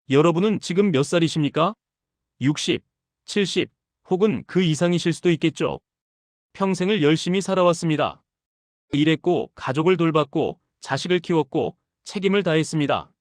여러분은 지금 몇 살이십니까? 60, 70, 혹은 그 이상이실 수도 있겠죠. 평생을 열심히 살아왔습니다. 일했고, 가족을 돌봤고, 자식을 키웠고, 책임을 다했습니다.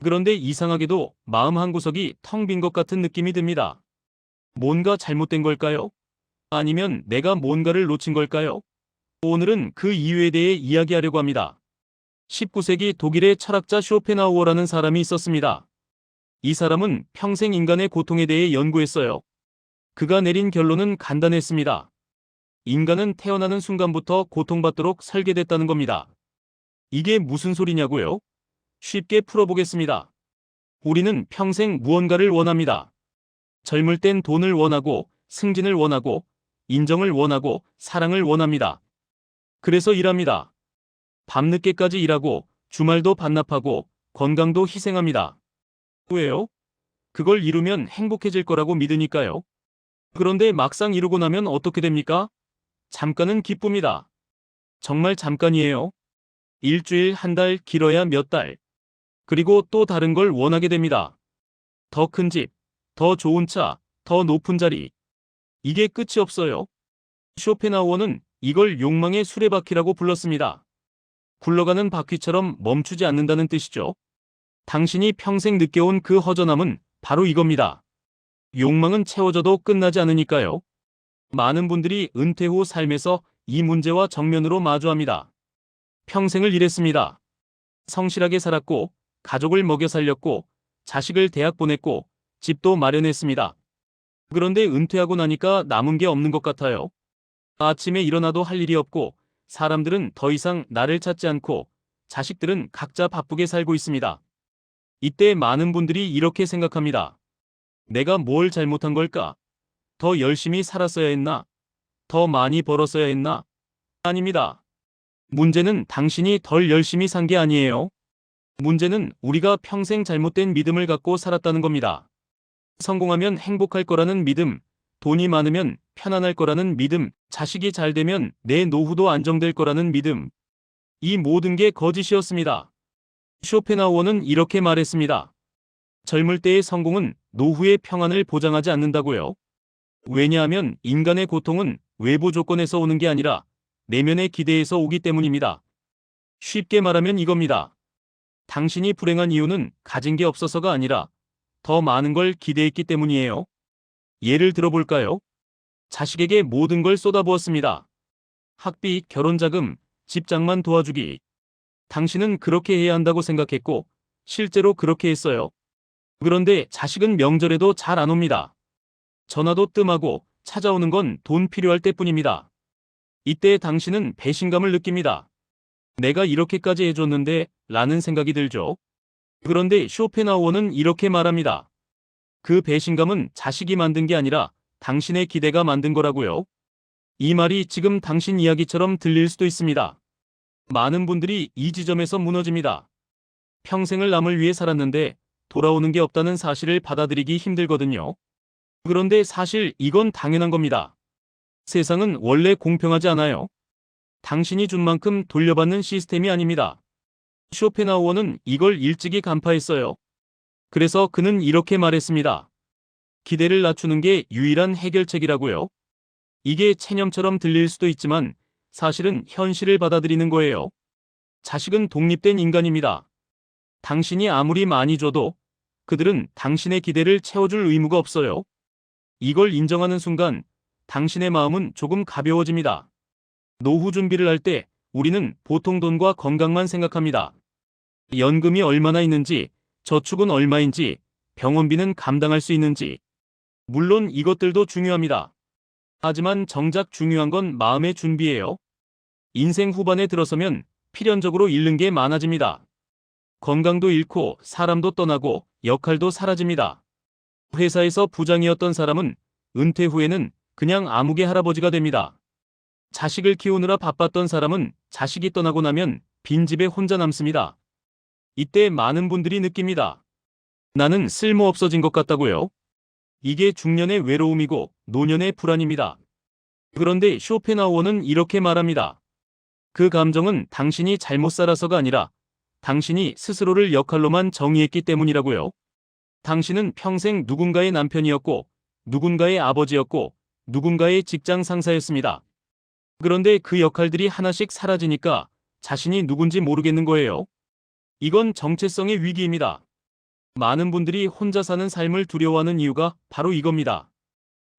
그런데 이상하게도 마음 한구석이 텅 빈 것 같은 느낌이 듭니다. 뭔가 잘못된 걸까요? 아니면 내가 뭔가를 놓친 걸까요? 오늘은 그 이유에 대해 이야기하려고 합니다. 19세기 독일의 철학자 쇼펜하우어라는 사람이 있었습니다. 이 사람은 평생 인간의 고통에 대해 연구했어요. 그가 내린 결론은 간단했습니다. 인간은 태어나는 순간부터 고통받도록 설계됐다는 겁니다. 이게 무슨 소리냐고요? 쉽게 풀어보겠습니다. 우리는 평생 무언가를 원합니다. 젊을 땐 돈을 원하고, 승진을 원하고, 인정을 원하고, 사랑을 원합니다. 그래서 일합니다. 밤늦게까지 일하고, 주말도 반납하고, 건강도 희생합니다. 왜요? 그걸 이루면 행복해질 거라고 믿으니까요. 그런데 막상 이루고 나면 어떻게 됩니까? 잠깐은 기쁩니다. 정말 잠깐이에요. 일주일, 한 달, 길어야 몇 달. 그리고 또 다른 걸 원하게 됩니다. 더 큰 집, 더 좋은 차, 더 높은 자리. 이게 끝이 없어요. 쇼펜하우어는 이걸 욕망의 수레바퀴라고 불렀습니다. 굴러가는 바퀴처럼 멈추지 않는다는 뜻이죠. 당신이 평생 느껴온 그 허전함은 바로 이겁니다. 욕망은 채워져도 끝나지 않으니까요. 많은 분들이 은퇴 후 삶에서 이 문제와 정면으로 마주합니다. 평생을 일했습니다. 성실하게 살았고, 가족을 먹여 살렸고, 자식을 대학 보냈고, 집도 마련했습니다. 그런데 은퇴하고 나니까 남은 게 없는 것 같아요. 아침에 일어나도 할 일이 없고, 사람들은 더 이상 나를 찾지 않고, 자식들은 각자 바쁘게 살고 있습니다. 이때 많은 분들이 이렇게 생각합니다. 내가 뭘 잘못한 걸까? 더 열심히 살았어야 했나? 더 많이 벌었어야 했나? 아닙니다. 문제는 당신이 덜 열심히 산 게 아니에요. 문제는 우리가 평생 잘못된 믿음을 갖고 살았다는 겁니다. 성공하면 행복할 거라는 믿음, 돈이 많으면 편안할 거라는 믿음, 자식이 잘 되면 내 노후도 안정될 거라는 믿음. 이 모든 게 거짓이었습니다. 쇼펜하우어는 이렇게 말했습니다. 젊을 때의 성공은 노후의 평안을 보장하지 않는다고요. 왜냐하면 인간의 고통은 외부 조건에서 오는 게 아니라 내면의 기대에서 오기 때문입니다. 쉽게 말하면 이겁니다. 당신이 불행한 이유는 가진 게 없어서가 아니라 더 많은 걸 기대했기 때문이에요. 예를 들어볼까요? 자식에게 모든 걸 쏟아부었습니다. 학비, 결혼자금, 집장만 도와주기. 당신은 그렇게 해야 한다고 생각했고 실제로 그렇게 했어요. 그런데 자식은 명절에도 잘 안 옵니다. 전화도 뜸하고 찾아오는 건 돈 필요할 때뿐입니다. 이때 당신은 배신감을 느낍니다. 내가 이렇게까지 해줬는데 라는 생각이 들죠. 그런데 쇼펜하우어는 이렇게 말합니다. 그 배신감은 자식이 만든 게 아니라 당신의 기대가 만든 거라고요. 이 말이 지금 당신 이야기처럼 들릴 수도 있습니다. 많은 분들이 이 지점에서 무너집니다. 평생을 남을 위해 살았는데 돌아오는 게 없다는 사실을 받아들이기 힘들거든요. 그런데 사실 이건 당연한 겁니다. 세상은 원래 공평하지 않아요. 당신이 준 만큼 돌려받는 시스템이 아닙니다. 쇼펜하우어는 이걸 일찍이 간파했어요. 그래서 그는 이렇게 말했습니다. 기대를 낮추는 게 유일한 해결책이라고요. 이게 체념처럼 들릴 수도 있지만 사실은 현실을 받아들이는 거예요. 자식은 독립된 인간입니다. 당신이 아무리 많이 줘도 그들은 당신의 기대를 채워줄 의무가 없어요. 이걸 인정하는 순간 당신의 마음은 조금 가벼워집니다. 노후 준비를 할 때 우리는 보통 돈과 건강만 생각합니다. 연금이 얼마나 있는지, 저축은 얼마인지, 병원비는 감당할 수 있는지. 물론 이것들도 중요합니다. 하지만 정작 중요한 건 마음의 준비예요. 인생 후반에 들어서면 필연적으로 잃는 게 많아집니다. 건강도 잃고 사람도 떠나고 역할도 사라집니다. 회사에서 부장이었던 사람은 은퇴 후에는 그냥 아무개 할아버지가 됩니다. 자식을 키우느라 바빴던 사람은 자식이 떠나고 나면 빈집에 혼자 남습니다. 이때 많은 분들이 느낍니다. 나는 쓸모 없어진 것 같다고요. 이게 중년의 외로움이고 노년의 불안입니다. 그런데 쇼펜하우어는 이렇게 말합니다. 그 감정은 당신이 잘못 살아서가 아니라 당신이 스스로를 역할로만 정의했기 때문이라고요. 당신은 평생 누군가의 남편이었고, 누군가의 아버지였고, 누군가의 직장 상사였습니다. 그런데 그 역할들이 하나씩 사라지니까 자신이 누군지 모르겠는 거예요. 이건 정체성의 위기입니다. 많은 분들이 혼자 사는 삶을 두려워하는 이유가 바로 이겁니다.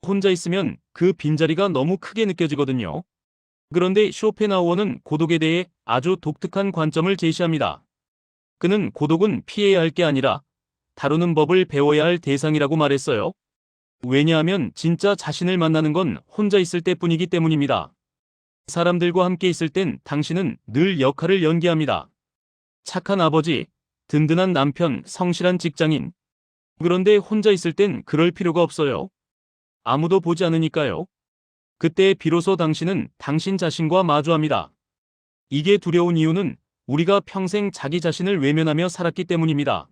혼자 있으면 그 빈자리가 너무 크게 느껴지거든요. 그런데 쇼펜하우어는 고독에 대해 아주 독특한 관점을 제시합니다. 그는 고독은 피해야 할 게 아니라 다루는 법을 배워야 할 대상이라고 말했어요. 왜냐하면 진짜 자신을 만나는 건 혼자 있을 때뿐이기 때문입니다. 사람들과 함께 있을 땐 당신은 늘 역할을 연기합니다. 착한 아버지, 든든한 남편, 성실한 직장인. 그런데 혼자 있을 땐 그럴 필요가 없어요. 아무도 보지 않으니까요. 그때 비로소 당신은 당신 자신과 마주합니다. 이게 두려운 이유는 우리가 평생 자기 자신을 외면하며 살았기 때문입니다.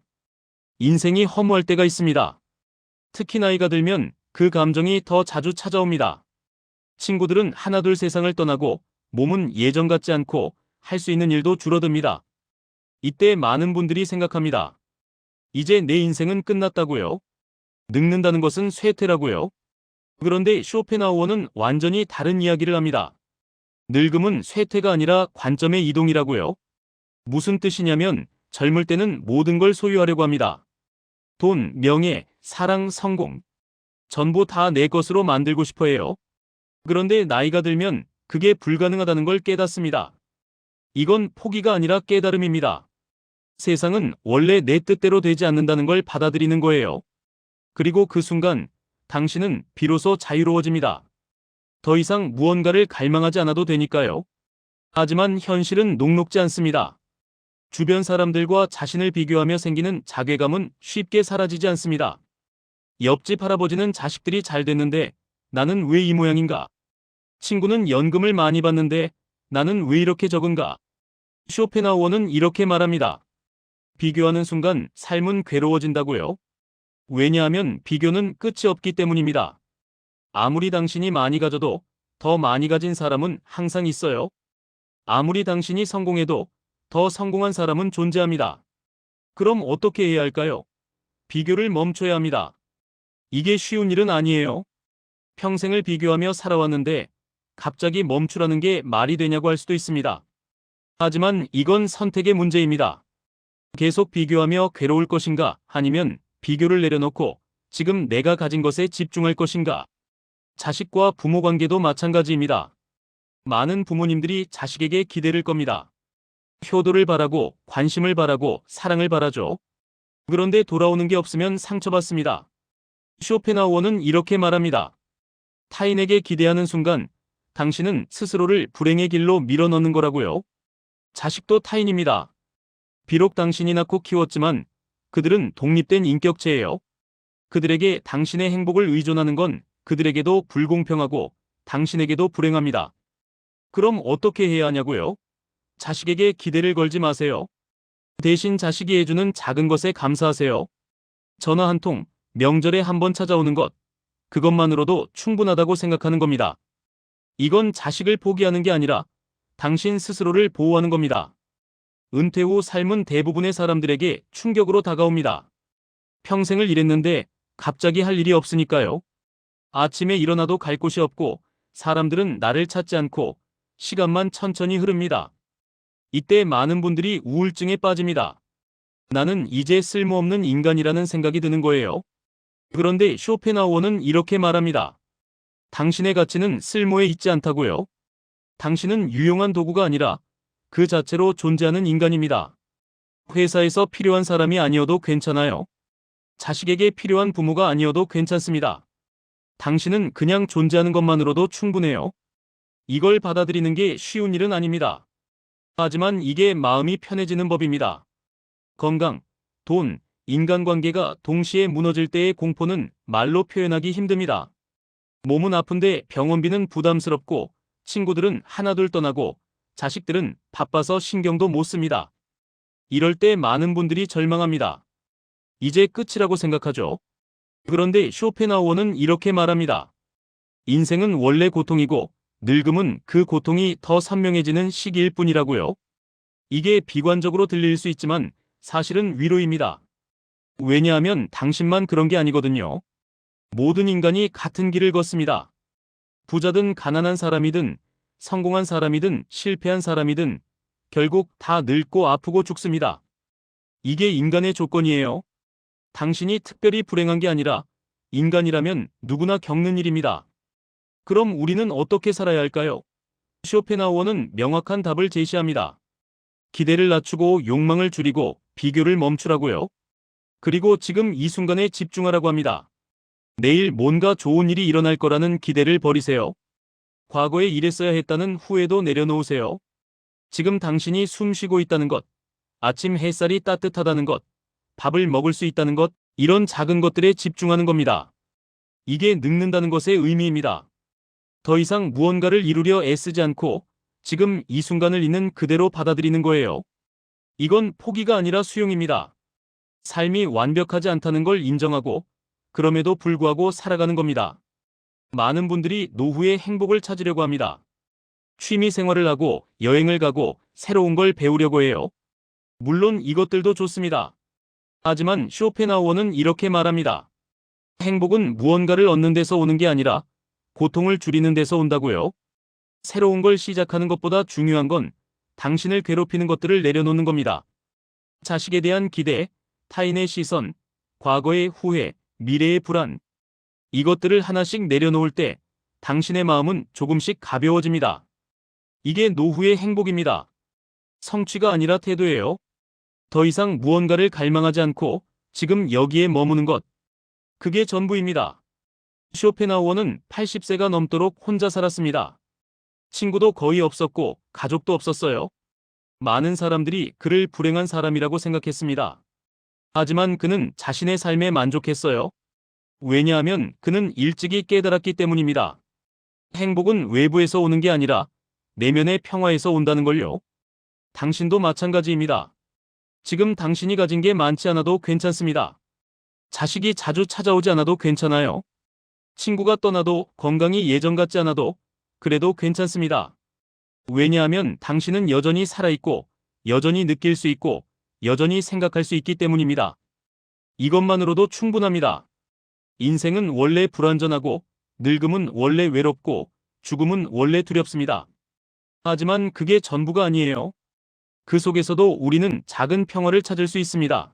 인생이 허무할 때가 있습니다. 특히 나이가 들면 그 감정이 더 자주 찾아옵니다. 친구들은 하나둘 세상을 떠나고 몸은 예전 같지 않고 할 수 있는 일도 줄어듭니다. 이때 많은 분들이 생각합니다. 이제 내 인생은 끝났다고요. 늙는다는 것은 쇠퇴라고요. 그런데 쇼펜하우어는 완전히 다른 이야기를 합니다. 늙음은 쇠퇴가 아니라 관점의 이동이라고요. 무슨 뜻이냐면 젊을 때는 모든 걸 소유하려고 합니다. 돈, 명예, 사랑, 성공. 전부 다 내 것으로 만들고 싶어 해요. 그런데 나이가 들면 그게 불가능하다는 걸 깨닫습니다. 이건 포기가 아니라 깨달음입니다. 세상은 원래 내 뜻대로 되지 않는다는 걸 받아들이는 거예요. 그리고 그 순간 당신은 비로소 자유로워집니다. 더 이상 무언가를 갈망하지 않아도 되니까요. 하지만 현실은 녹록지 않습니다. 주변 사람들과 자신을 비교하며 생기는 자괴감은 쉽게 사라지지 않습니다. 옆집 할아버지는 자식들이 잘 됐는데 나는 왜 이 모양인가? 친구는 연금을 많이 받는데 나는 왜 이렇게 적은가? 쇼펜하우어는 이렇게 말합니다. 비교하는 순간 삶은 괴로워진다고요. 왜냐하면 비교는 끝이 없기 때문입니다. 아무리 당신이 많이 가져도 더 많이 가진 사람은 항상 있어요. 아무리 당신이 성공해도 더 성공한 사람은 존재합니다. 그럼 어떻게 해야 할까요? 비교를 멈춰야 합니다. 이게 쉬운 일은 아니에요. 평생을 비교하며 살아왔는데 갑자기 멈추라는 게 말이 되냐고 할 수도 있습니다. 하지만 이건 선택의 문제입니다. 계속 비교하며 괴로울 것인가 아니면 비교를 내려놓고 지금 내가 가진 것에 집중할 것인가. 자식과 부모 관계도 마찬가지입니다. 많은 부모님들이 자식에게 기대를 겁니다. 효도를 바라고 관심을 바라고 사랑을 바라죠. 그런데 돌아오는 게 없으면 상처받습니다. 쇼펜하우어는 이렇게 말합니다. 타인에게 기대하는 순간 당신은 스스로를 불행의 길로 밀어넣는 거라고요. 자식도 타인입니다. 비록 당신이 낳고 키웠지만 그들은 독립된 인격체예요. 그들에게 당신의 행복을 의존하는 건 그들에게도 불공평하고 당신에게도 불행합니다. 그럼 어떻게 해야 하냐고요? 자식에게 기대를 걸지 마세요. 대신 자식이 해주는 작은 것에 감사하세요. 전화 한 통, 명절에 한 번 찾아오는 것, 그것만으로도 충분하다고 생각하는 겁니다. 이건 자식을 포기하는 게 아니라 당신 스스로를 보호하는 겁니다. 은퇴 후 삶은 대부분의 사람들에게 충격으로 다가옵니다. 평생을 일했는데 갑자기 할 일이 없으니까요. 아침에 일어나도 갈 곳이 없고 사람들은 나를 찾지 않고 시간만 천천히 흐릅니다. 이때 많은 분들이 우울증에 빠집니다. 나는 이제 쓸모없는 인간이라는 생각이 드는 거예요. 그런데 쇼펜하우어는 이렇게 말합니다. 당신의 가치는 쓸모에 있지 않다고요. 당신은 유용한 도구가 아니라 그 자체로 존재하는 인간입니다. 회사에서 필요한 사람이 아니어도 괜찮아요. 자식에게 필요한 부모가 아니어도 괜찮습니다. 당신은 그냥 존재하는 것만으로도 충분해요. 이걸 받아들이는 게 쉬운 일은 아닙니다. 하지만 이게 마음이 편해지는 법입니다. 건강, 돈, 인간관계가 동시에 무너질 때의 공포는 말로 표현하기 힘듭니다. 몸은 아픈데 병원비는 부담스럽고 친구들은 하나둘 떠나고 자식들은 바빠서 신경도 못 씁니다. 이럴 때 많은 분들이 절망합니다. 이제 끝이라고 생각하죠. 그런데 쇼펜하우어는 이렇게 말합니다. 인생은 원래 고통이고 늙음은 그 고통이 더 선명해지는 시기일 뿐이라고요. 이게 비관적으로 들릴 수 있지만 사실은 위로입니다. 왜냐하면 당신만 그런 게 아니거든요. 모든 인간이 같은 길을 걷습니다. 부자든 가난한 사람이든 성공한 사람이든 실패한 사람이든 결국 다 늙고 아프고 죽습니다. 이게 인간의 조건이에요. 당신이 특별히 불행한 게 아니라 인간이라면 누구나 겪는 일입니다. 그럼 우리는 어떻게 살아야 할까요? 쇼펜하우어는 명확한 답을 제시합니다. 기대를 낮추고 욕망을 줄이고 비교를 멈추라고요. 그리고 지금 이 순간에 집중하라고 합니다. 내일 뭔가 좋은 일이 일어날 거라는 기대를 버리세요. 과거에 이랬어야 했다는 후회도 내려놓으세요. 지금 당신이 숨 쉬고 있다는 것, 아침 햇살이 따뜻하다는 것, 밥을 먹을 수 있다는 것, 이런 작은 것들에 집중하는 겁니다. 이게 늙는다는 것의 의미입니다. 더 이상 무언가를 이루려 애쓰지 않고 지금 이 순간을 있는 그대로 받아들이는 거예요. 이건 포기가 아니라 수용입니다. 삶이 완벽하지 않다는 걸 인정하고 그럼에도 불구하고 살아가는 겁니다. 많은 분들이 노후의 행복을 찾으려고 합니다. 취미 생활을 하고 여행을 가고 새로운 걸 배우려고 해요. 물론 이것들도 좋습니다. 하지만 쇼펜하우어는 이렇게 말합니다. 행복은 무언가를 얻는 데서 오는 게 아니라 고통을 줄이는 데서 온다고요. 새로운 걸 시작하는 것보다 중요한 건 당신을 괴롭히는 것들을 내려놓는 겁니다. 자식에 대한 기대, 타인의 시선, 과거의 후회, 미래의 불안. 이것들을 하나씩 내려놓을 때 당신의 마음은 조금씩 가벼워집니다. 이게 노후의 행복입니다. 성취가 아니라 태도예요. 더 이상 무언가를 갈망하지 않고 지금 여기에 머무는 것. 그게 전부입니다. 쇼펜하우어는 80세가 넘도록 혼자 살았습니다. 친구도 거의 없었고 가족도 없었어요. 많은 사람들이 그를 불행한 사람이라고 생각했습니다. 하지만 그는 자신의 삶에 만족했어요. 왜냐하면 그는 일찍이 깨달았기 때문입니다. 행복은 외부에서 오는 게 아니라 내면의 평화에서 온다는 걸요. 당신도 마찬가지입니다. 지금 당신이 가진 게 많지 않아도 괜찮습니다. 자식이 자주 찾아오지 않아도 괜찮아요. 친구가 떠나도 건강이 예전 같지 않아도 그래도 괜찮습니다. 왜냐하면 당신은 여전히 살아있고 여전히 느낄 수 있고 여전히 생각할 수 있기 때문입니다. 이것만으로도 충분합니다. 인생은 원래 불완전하고 늙음은 원래 외롭고 죽음은 원래 두렵습니다. 하지만 그게 전부가 아니에요. 그 속에서도 우리는 작은 평화를 찾을 수 있습니다.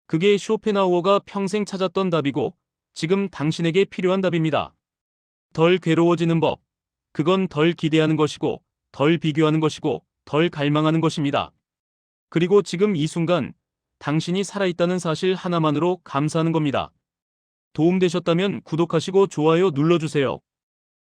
그게 쇼펜하우어가 평생 찾았던 답이고 지금 당신에게 필요한 답입니다. 덜 괴로워지는 법. 그건 덜 기대하는 것이고 덜 비교하는 것이고 덜 갈망하는 것입니다. 그리고 지금 이 순간 당신이 살아있다는 사실 하나만으로 감사하는 겁니다. 도움되셨다면 구독하시고 좋아요 눌러주세요.